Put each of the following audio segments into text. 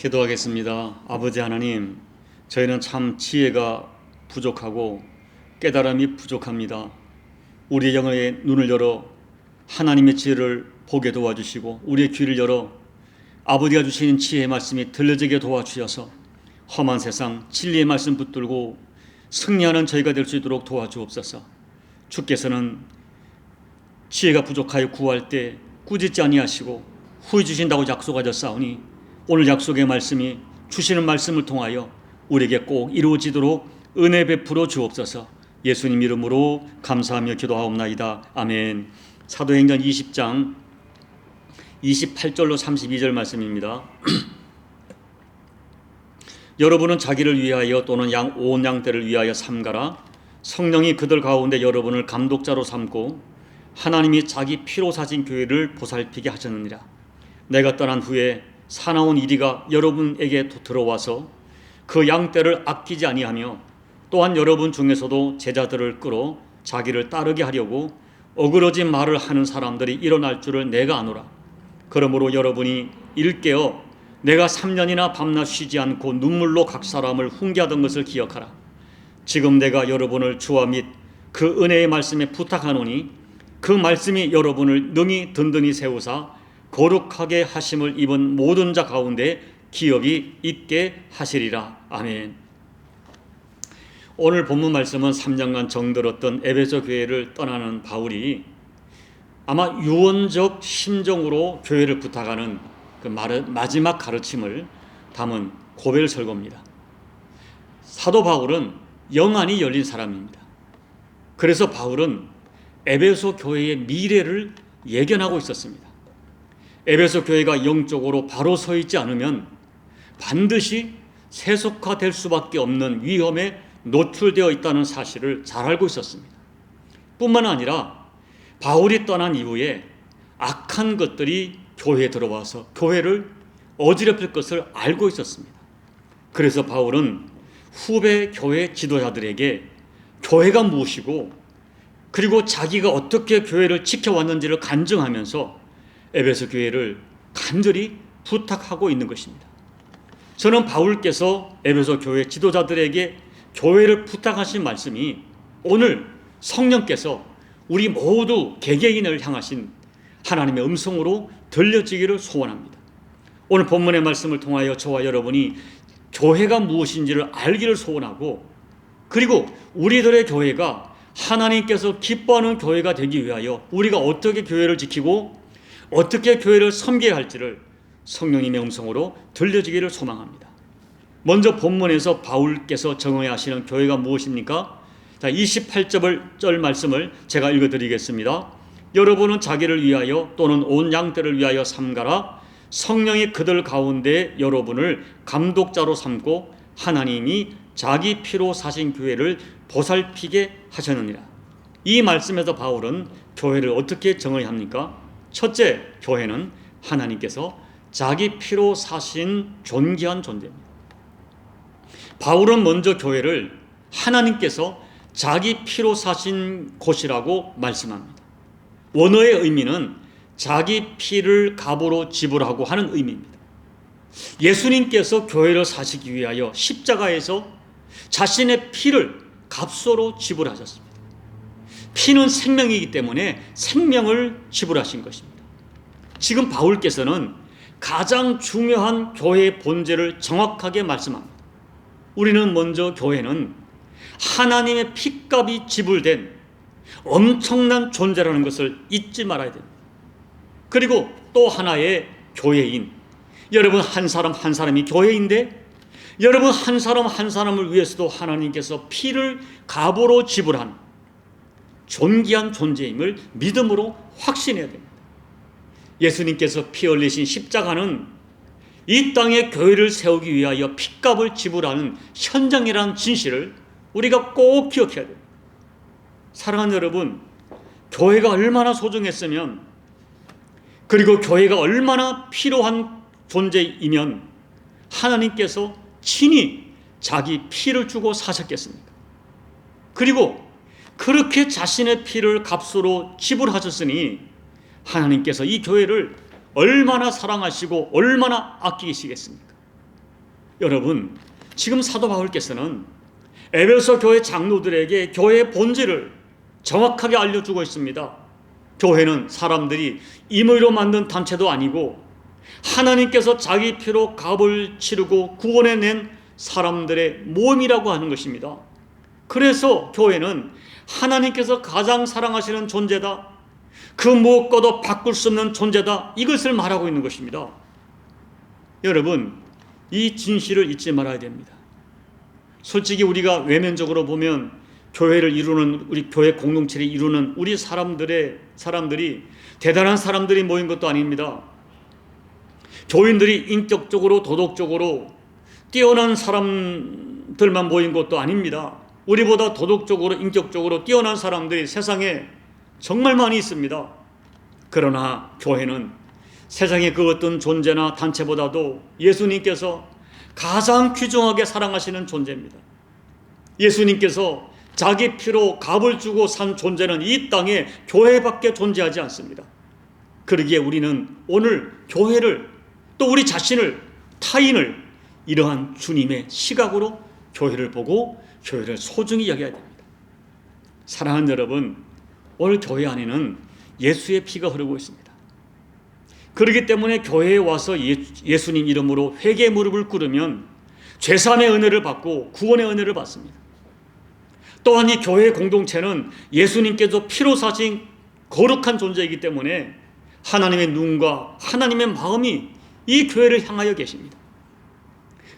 기도하겠습니다. 아버지 하나님, 저희는 참 지혜가 부족하고 깨달음이 부족합니다. 우리의 영의 눈을 열어 하나님의 지혜를 보게 도와주시고 우리의 귀를 열어 아버지가 주시는 지혜의 말씀이 들려지게 도와주셔서 험한 세상 진리의 말씀 붙들고 승리하는 저희가 될 수 있도록 도와주옵소서. 주께서는 지혜가 부족하여 구할 때 꾸짖지 아니하시고 후회 주신다고 약속하셨사오니 오늘 약속의 말씀이 주시는 말씀을 통하여 우리에게 꼭 이루어지도록 은혜 베풀어 주옵소서. 예수님 이름으로 감사하며 기도하옵나이다. 아멘. 사도행전 20장 28절로 32절 말씀입니다. 여러분은 자기를 위하여 또는 온 양떼를 위하여 삼가라. 성령이 그들 가운데 여러분을 감독자로 삼고 하나님이 자기 피로 사신 교회를 보살피게 하셨느니라. 내가 떠난 후에 사나운 이리가 여러분에게 들어와서 그 양떼를 아끼지 아니하며 또한 여러분 중에서도 제자들을 끌어 자기를 따르게 하려고 어그러진 말을 하는 사람들이 일어날 줄을 내가 아노라. 그러므로 여러분이 일깨어 내가 3년이나 밤낮 쉬지 않고 눈물로 각 사람을 훈계하던 것을 기억하라. 지금 내가 여러분을 주와 및 그 은혜의 말씀에 부탁하노니 그 말씀이 여러분을 능히 든든히 세우사 거룩하게 하심을 입은 모든 자 가운데 기업이 있게 하시리라. 아멘. 오늘 본문 말씀은 3년간 정들었던 에베소 교회를 떠나는 바울이 아마 유언적 심정으로 교회를 부탁하는 그 마지막 가르침을 담은 고별설교입니다. 사도 바울은 영안이 열린 사람입니다. 그래서 바울은 에베소 교회의 미래를 예견하고 있었습니다. 에베소 교회가 영적으로 바로 서 있지 않으면 반드시 세속화될 수밖에 없는 위험에 노출되어 있다는 사실을 잘 알고 있었습니다. 뿐만 아니라 바울이 떠난 이후에 악한 것들이 교회에 들어와서 교회를 어지럽힐 것을 알고 있었습니다. 그래서 바울은 후배 교회 지도자들에게 교회가 무엇이고 그리고 자기가 어떻게 교회를 지켜왔는지를 간증하면서 에베소 교회를 간절히 부탁하고 있는 것입니다. 저는 바울께서 에베소 교회 지도자들에게 교회를 부탁하신 말씀이 오늘 성령께서 우리 모두 개개인을 향하신 하나님의 음성으로 들려지기를 소원합니다. 오늘 본문의 말씀을 통하여 저와 여러분이 교회가 무엇인지를 알기를 소원하고 그리고 우리들의 교회가 하나님께서 기뻐하는 교회가 되기 위하여 우리가 어떻게 교회를 지키고 어떻게 교회를 섬겨야 할지를 성령님의 음성으로 들려지기를 소망합니다. 먼저 본문에서 바울께서 정해야 하시는 교회가 무엇입니까? 자, 28절 말씀을 제가 읽어드리겠습니다. 여러분은 자기를 위하여 또는 온 양떼를 위하여 삼가라. 성령이 그들 가운데 여러분을 감독자로 삼고 하나님이 자기 피로 사신 교회를 보살피게 하셨느니라. 이 말씀에서 바울은 교회를 어떻게 정해야 합니까? 첫째, 교회는 하나님께서 자기 피로 사신 존귀한 존재입니다. 바울은 먼저 교회를 하나님께서 자기 피로 사신 곳이라고 말씀합니다. 원어의 의미는 자기 피를 값으로 지불하고 하는 의미입니다. 예수님께서 교회를 사시기 위하여 십자가에서 자신의 피를 값으로 지불하셨습니다. 피는 생명이기 때문에 생명을 지불하신 것입니다. 지금 바울께서는 가장 중요한 교회의 본질을 정확하게 말씀합니다. 우리는 먼저 교회는 하나님의 피값이 지불된 엄청난 존재라는 것을 잊지 말아야 됩니다. 그리고 또 하나의 교회인, 여러분 한 사람 한 사람이 교회인데 여러분 한 사람 한 사람을 위해서도 하나님께서 피를 값으로 지불한 존귀한 존재임을 믿음으로 확신해야 됩니다. 예수님께서 피 흘리신 십자가는 이 땅에 교회를 세우기 위하여 피값을 지불하는 현장이라는 진실을 우리가 꼭 기억해야 됩니다. 사랑하는 여러분, 교회가 얼마나 소중했으면 그리고 교회가 얼마나 필요한 존재이면 하나님께서 친히 자기 피를 주고 사셨겠습니까? 그리고 그렇게 자신의 피를 값으로 지불하셨으니 하나님께서 이 교회를 얼마나 사랑하시고 얼마나 아끼시겠습니까? 여러분, 지금 사도 바울께서는 에베소 교회 장로들에게 교회의 본질을 정확하게 알려주고 있습니다. 교회는 사람들이 임의로 만든 단체도 아니고 하나님께서 자기 피로 값을 치르고 구원해낸 사람들의 모임이라고 하는 것입니다. 그래서 교회는 하나님께서 가장 사랑하시는 존재다, 그 무엇과도 바꿀 수 없는 존재다, 이것을 말하고 있는 것입니다. 여러분, 이 진실을 잊지 말아야 됩니다. 솔직히 우리가 외면적으로 보면 교회를 이루는, 우리 교회 공동체를 이루는 우리 사람들이 대단한 사람들이 모인 것도 아닙니다. 교인들이 인격적으로 도덕적으로 뛰어난 사람들만 모인 것도 아닙니다. 우리보다 도덕적으로 인격적으로 뛰어난 사람들이 세상에 정말 많이 있습니다. 그러나 교회는 세상의 그 어떤 존재나 단체보다도 예수님께서 가장 귀중하게 사랑하시는 존재입니다. 예수님께서 자기 피로 값을 주고 산 존재는 이 땅에 교회밖에 존재하지 않습니다. 그러기에 우리는 오늘 교회를, 또 우리 자신을, 타인을 이러한 주님의 시각으로 교회를 보고 교회를 소중히 여겨야 됩니다. 사랑하는 여러분, 오늘 교회 안에는 예수의 피가 흐르고 있습니다. 그렇기 때문에 교회에 와서 예수님 이름으로 회개의 무릎을 꿇으면 죄사함의 은혜를 받고 구원의 은혜를 받습니다. 또한 이 교회 공동체는 예수님께서 피로 사신 거룩한 존재이기 때문에 하나님의 눈과 하나님의 마음이 이 교회를 향하여 계십니다.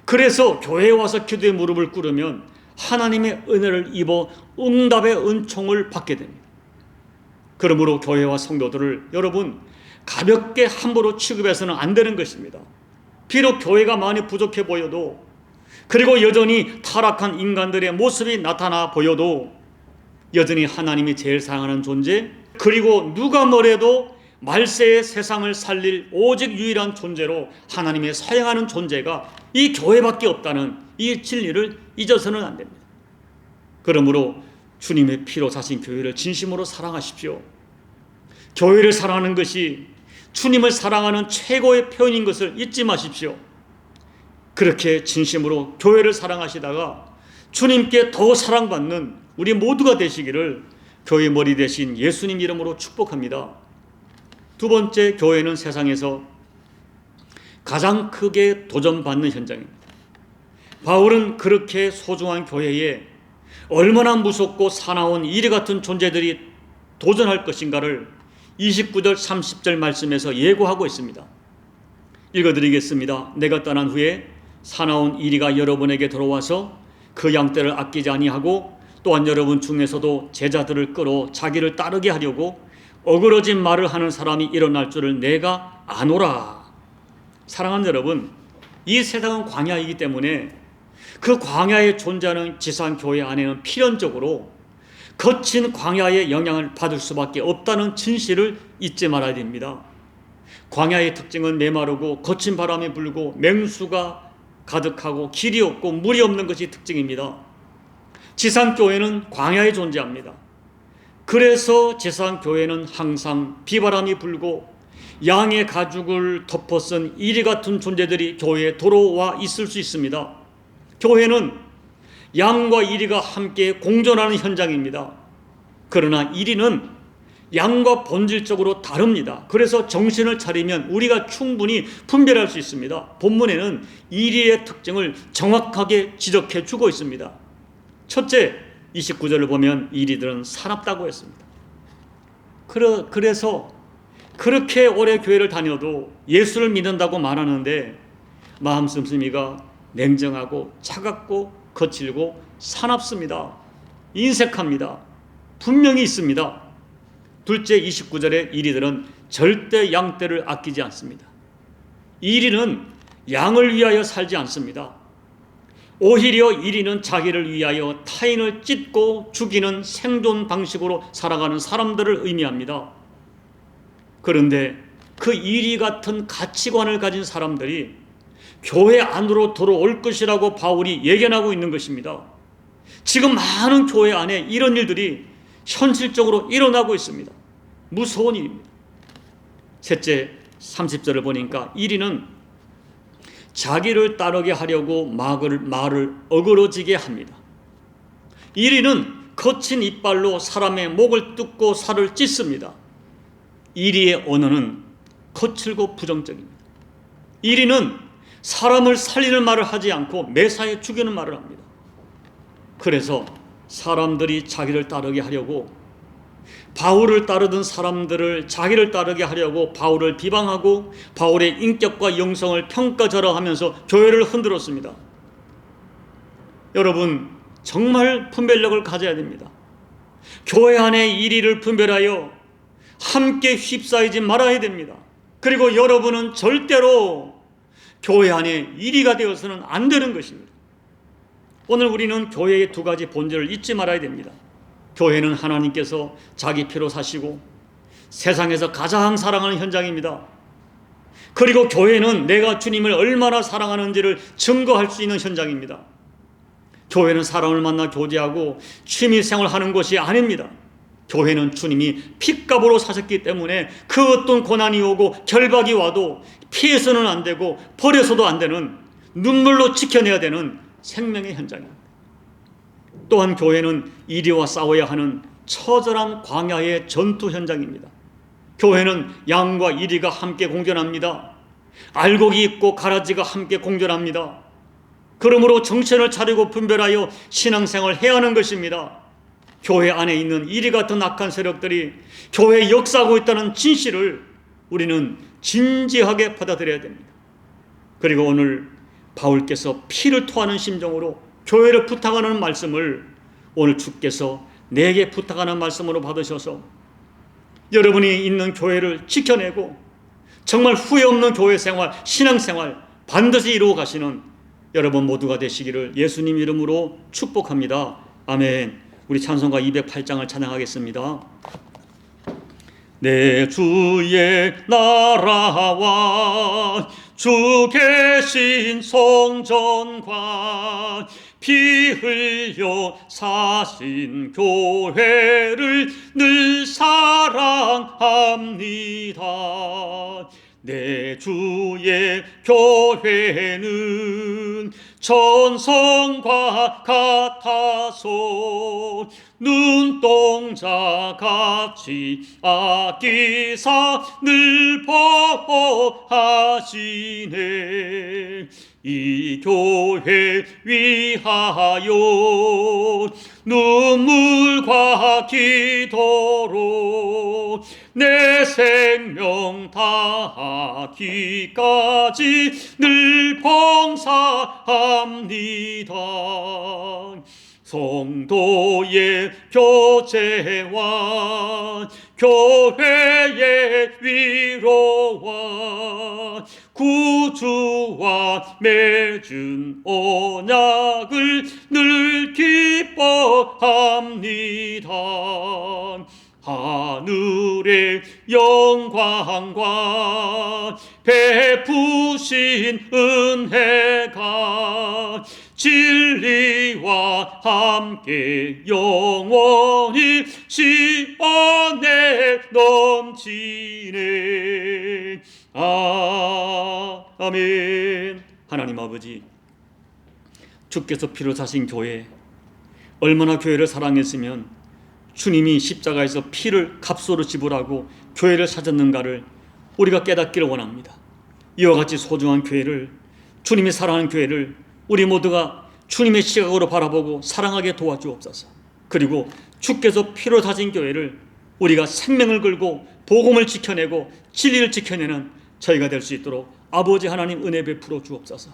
그래서 교회에 와서 기도의 무릎을 꿇으면 하나님의 은혜를 입어 응답의 은총을 받게 됩니다. 그러므로 교회와 성도들을 여러분 가볍게 함부로 취급해서는 안 되는 것입니다. 비록 교회가 많이 부족해 보여도, 그리고 여전히 타락한 인간들의 모습이 나타나 보여도 여전히 하나님이 제일 사랑하는 존재, 그리고 누가 뭐래도 말세의 세상을 살릴 오직 유일한 존재로 하나님의 사랑하는 존재가 이 교회밖에 없다는 이 진리를 잊어서는 안 됩니다. 그러므로 주님의 피로 사신 교회를 진심으로 사랑하십시오. 교회를 사랑하는 것이 주님을 사랑하는 최고의 표현인 것을 잊지 마십시오. 그렇게 진심으로 교회를 사랑하시다가 주님께 더 사랑받는 우리 모두가 되시기를 교회 머리 대신 예수님 이름으로 축복합니다. 두 번째, 교회는 세상에서 가장 크게 도전받는 현장입니다. 바울은 그렇게 소중한 교회에 얼마나 무섭고 사나운 이리 같은 존재들이 도전할 것인가를 29절 30절 말씀에서 예고하고 있습니다. 읽어드리겠습니다. 내가 떠난 후에 사나운 이리가 여러분에게 들어와서 그 양떼를 아끼지 아니하고 또한 여러분 중에서도 제자들을 끌어 자기를 따르게 하려고 어그러진 말을 하는 사람이 일어날 줄을 내가 아노라. 사랑하는 여러분, 이 세상은 광야이기 때문에 그 광야에 존재하는 지상교회 안에는 필연적으로 거친 광야의 영향을 받을 수밖에 없다는 진실을 잊지 말아야 됩니다. 광야의 특징은 메마르고 거친 바람이 불고 맹수가 가득하고 길이 없고 물이 없는 것이 특징입니다. 지상교회는 광야에 존재합니다. 그래서 지상교회는 항상 비바람이 불고 양의 가죽을 덮어쓴 이리 같은 존재들이 교회에 들어와 있을 수 있습니다. 교회는 양과 이리가 함께 공존하는 현장입니다. 그러나 이리는 양과 본질적으로 다릅니다. 그래서 정신을 차리면 우리가 충분히 분별할 수 있습니다. 본문에는 이리의 특징을 정확하게 지적해 주고 있습니다. 첫째, 29절을 보면 이리들은 사납다고 했습니다. 그래서 그렇게 오래 교회를 다녀도 예수를 믿는다고 말하는데 마음 씀씀이가 냉정하고 차갑고 거칠고 사납습니다. 인색합니다. 분명히 있습니다. 둘째, 29절에 이리들은 절대 양떼를 아끼지 않습니다. 이리는 양을 위하여 살지 않습니다. 오히려 이리는 자기를 위하여 타인을 찢고 죽이는 생존 방식으로 살아가는 사람들을 의미합니다. 그런데 그 이리 같은 가치관을 가진 사람들이 교회 안으로 들어올 것이라고 바울이 예견하고 있는 것입니다. 지금 많은 교회 안에 이런 일들이 현실적으로 일어나고 있습니다. 무서운 일입니다. 셋째, 30절을 보니까 이리는 자기를 따르게 하려고 말을 어그러지게 합니다. 이리는 거친 이빨로 사람의 목을 뜯고 살을 찢습니다. 이리의 언어는 거칠고 부정적입니다. 이리는 사람을 살리는 말을 하지 않고 매사에 죽이는 말을 합니다. 그래서 사람들이 자기를 따르게 하려고, 바울을 따르던 사람들을 자기를 따르게 하려고 바울을 비방하고 바울의 인격과 영성을 평가절하하면서 교회를 흔들었습니다. 여러분, 정말 분별력을 가져야 됩니다. 교회 안에 이리를 분별하여 함께 휩싸이지 말아야 됩니다. 그리고 여러분은 절대로 교회 안에 이리가 되어서는 안 되는 것입니다. 오늘 우리는 교회의 두 가지 본질을 잊지 말아야 됩니다. 교회는 하나님께서 자기 피로 사시고 세상에서 가장 사랑하는 현장입니다. 그리고 교회는 내가 주님을 얼마나 사랑하는지를 증거할 수 있는 현장입니다. 교회는 사람을 만나 교제하고 취미생활하는 곳이 아닙니다. 교회는 주님이 핏값으로 사셨기 때문에 그 어떤 고난이 오고 결박이 와도 피해서는 안 되고 버려서도 안 되는, 눈물로 지켜내야 되는 생명의 현장입니다. 또한 교회는 이리와 싸워야 하는 처절한 광야의 전투 현장입니다. 교회는 양과 이리가 함께 공존합니다. 알곡이 있고 가라지가 함께 공존합니다. 그러므로 정신을 차리고 분별하여 신앙생활을 해야 하는 것입니다. 교회 안에 있는 이리 같은 악한 세력들이 교회에 역사하고 있다는 진실을 우리는 진지하게 받아들여야 됩니다. 그리고 오늘 바울께서 피를 토하는 심정으로 교회를 부탁하는 말씀을 오늘 주께서 내게 부탁하는 말씀으로 받으셔서 여러분이 있는 교회를 지켜내고 정말 후회 없는 교회 생활, 신앙생활 반드시 이루어 가시는 여러분 모두가 되시기를 예수님 이름으로 축복합니다. 아멘. 우리 찬송가 208장을 찬양하겠습니다. 내 주의 나라와 주 계신 성전과 피 흘려 사신 교회를 늘 사랑합니다. 내 주의 교회는 천성과 같아서 눈동자같이 아끼사 늘 보호하시네. 이 교회 위하여 눈물과 기도로 내 생명 다하기까지 늘 봉사합니다. 성도의 교제와 교회의 위로와 구주와 맺은 언약을 늘 기뻐합니다. 하늘의 영광과 베푸신 은혜가 진리와 함께 영원히 시원해 넘치네. 아멘. 하나님 아버지, 주께서 피로 사신 교회, 얼마나 교회를 사랑했으면 주님이 십자가에서 피를 값으로 지불하고 교회를 사셨는가를 우리가 깨닫기를 원합니다. 이와 같이 소중한 교회를, 주님이 사랑하는 교회를 우리 모두가 주님의 시각으로 바라보고 사랑하게 도와주옵소서. 그리고 주께서 피로 사신 교회를 우리가 생명을 걸고 복음을 지켜내고 진리를 지켜내는 저희가 될 수 있도록 아버지 하나님 은혜 베풀어 주옵소서.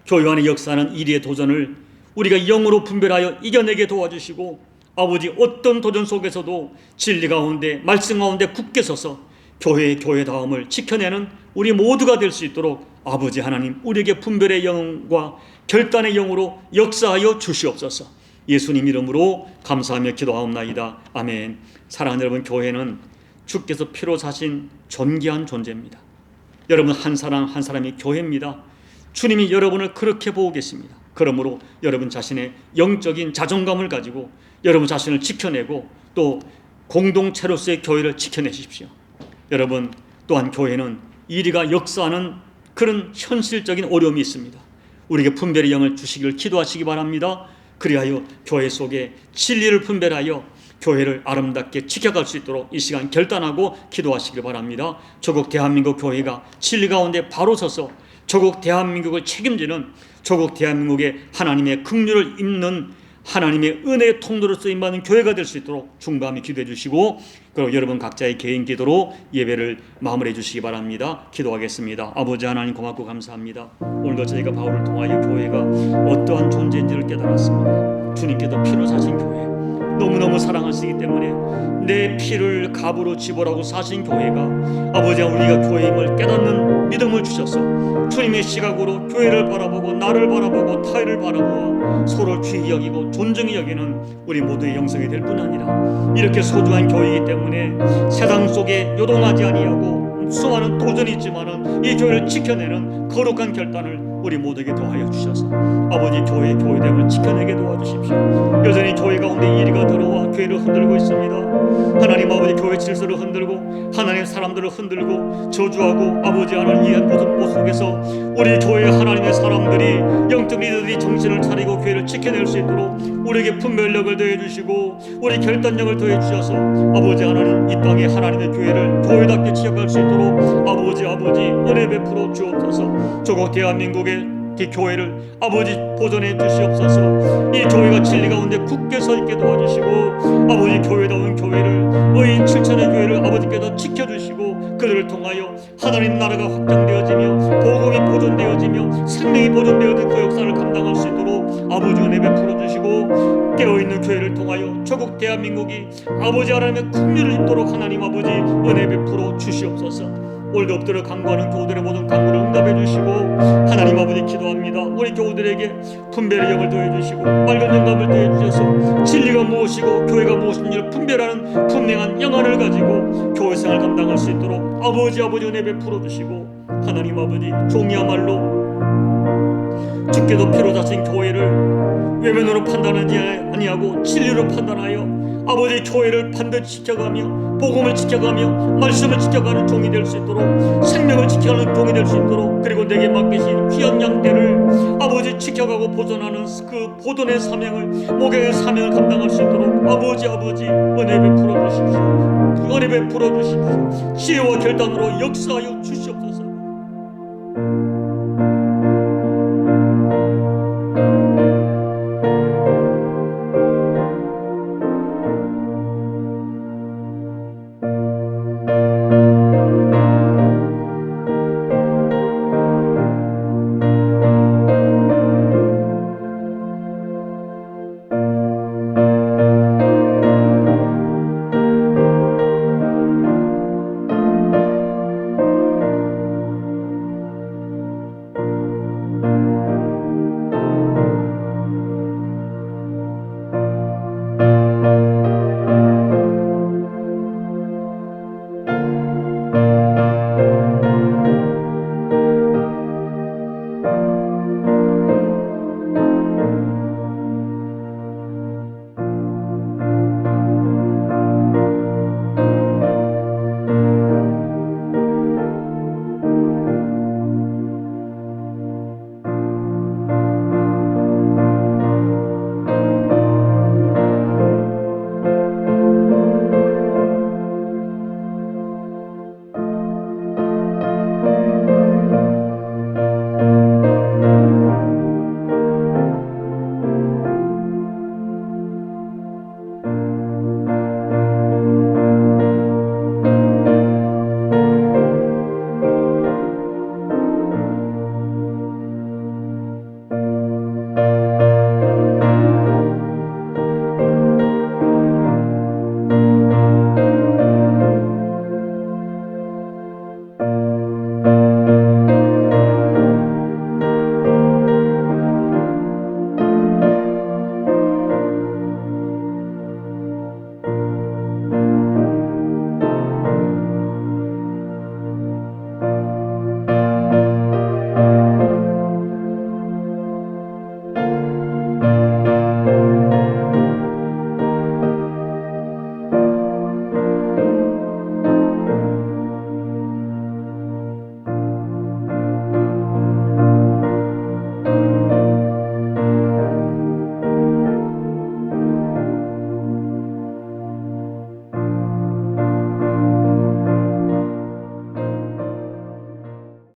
교회 안에 역사하는 이리의 도전을 우리가 영으로 분별하여 이겨내게 도와주시고, 아버지 어떤 도전 속에서도 진리 가운데 말씀 가운데 굳게 서서 교회의 교회다움을 지켜내는 우리 모두가 될 수 있도록 아버지 하나님 우리에게 분별의 영과 결단의 영으로 역사하여 주시옵소서. 예수님 이름으로 감사하며 기도하옵나이다. 아멘. 사랑하는 여러분, 교회는 주께서 피로 사신 존귀한 존재입니다. 여러분 한 사람 한 사람이 교회입니다. 주님이 여러분을 그렇게 보고 계십니다. 그러므로 여러분 자신의 영적인 자존감을 가지고 여러분 자신을 지켜내고 또 공동체로서의 교회를 지켜내십시오. 여러분 또한 교회는 이리가 역사하는 그런 현실적인 어려움이 있습니다. 우리에게 분별의 영을 주시기를 기도하시기 바랍니다. 그리하여 교회 속에 진리를 분별하여 교회를 아름답게 지켜갈 수 있도록 이 시간 결단하고 기도하시길 바랍니다. 조국 대한민국 교회가 진리 가운데 바로 서서 조국 대한민국을 책임지는, 조국 대한민국의 하나님의 긍휼을 입는 하나님의 은혜의 통로로 쓰임받는 교회가 될 수 있도록 중감히 기도해 주시고, 그리고 여러분 각자의 개인 기도로 예배를 마무리해 주시기 바랍니다. 기도하겠습니다. 아버지 하나님, 고맙고 감사합니다. 오늘도 저희가 바울을 통하여 교회가 어떠한 존재인지를 깨달았습니다. 주님께서 피로 사신 교회, 너무너무 사랑하시기 때문에 내 피를 값으로 지불하고 사신 교회가, 아버지, 우리가 교회임을 깨닫는 믿음을 주셔서 주님의 시각으로 교회를 바라보고 나를 바라보고 타인을 바라보아 서로를 귀히 여기고 존중히 여기는 우리 모두의 영성이 될 뿐 아니라, 이렇게 소중한 교회이기 때문에 세상 속에 요동하지 아니하고 수많은 도전이 있지만은 이 교회를 지켜내는 거룩한 결단을 우리 모두에게 더하여 주셔서 아버지, 교회의 교회됨을 지켜내게 도와주십시오. 여전히 교회 가운데 이리가 들어와 교회를 흔들고 있습니다. 하나님 아버지, 교회 질서를 흔들고 하나님의 사람들을 흔들고 저주하고, 아버지 하나님, 이 모든 속에서 우리 교회 하나님의 사람들이, 영적 리더들이 정신을 차리고 교회를 지켜낼 수 있도록 우리에게 분별력을 더해 주시고 우리 결단력을 더해 주셔서 아버지 하나님, 이 땅에 하나님의 교회를 교회답게 지켜갈 수 있도록 아버지 은혜 베풀어 주옵소서. 조국 대한민국의 이 교회를 아버지 보존해 주시옵소서. 이 교회가 진리 가운데 굳게 서 있게 도와주시고, 아버지 교회다운 교회를, 의인 7천의 교회를 아버지께서 지켜주시고 그들을 통하여 하나님 나라가 확장되어지며 복음이 보존되어지며 생명이 보존되어진 그 역사를 감당할 수 있도록 아버지 은혜 베풀어 주시고, 깨어있는 교회를 통하여 조국 대한민국이 아버지 하나님의 긍휼을 입도록 하나님 아버지 은혜 베풀어 주시옵소서. 오늘도 엎드려 간구하는 교우들의 모든 간구를 응답해 주시고, 하나님 아버지 기도합니다. 우리 교우들에게 분별의 영을 더해 주시고 맑은 영감을 더해 주셔서 진리가 무엇이고 교회가 무엇인지를 분별하는 분명한 영안을 가지고 교회 생활을 감당할 수 있도록 아버지 은혜 베풀어 주시고, 하나님 아버지, 종이야말로 주께도 피로 다신 교회를 외면으로 판단하지 아니하고 진리로 판단하여 아버지 교회를 반드시 지켜가며 복음을 지켜가며 말씀을 지켜가는 종이 될 수 있도록, 생명을 지켜가는 종이 될 수 있도록, 그리고 내게 맡기신 귀한 양떼를 아버지 지켜가고 보존하는 그 보존의 사명을, 목양의 사명을 감당할 수 있도록 아버지 은혜 베풀어 주십시오. 은혜 베풀어 주십시오. 지혜와 결단으로 역사하여 주시옵소서.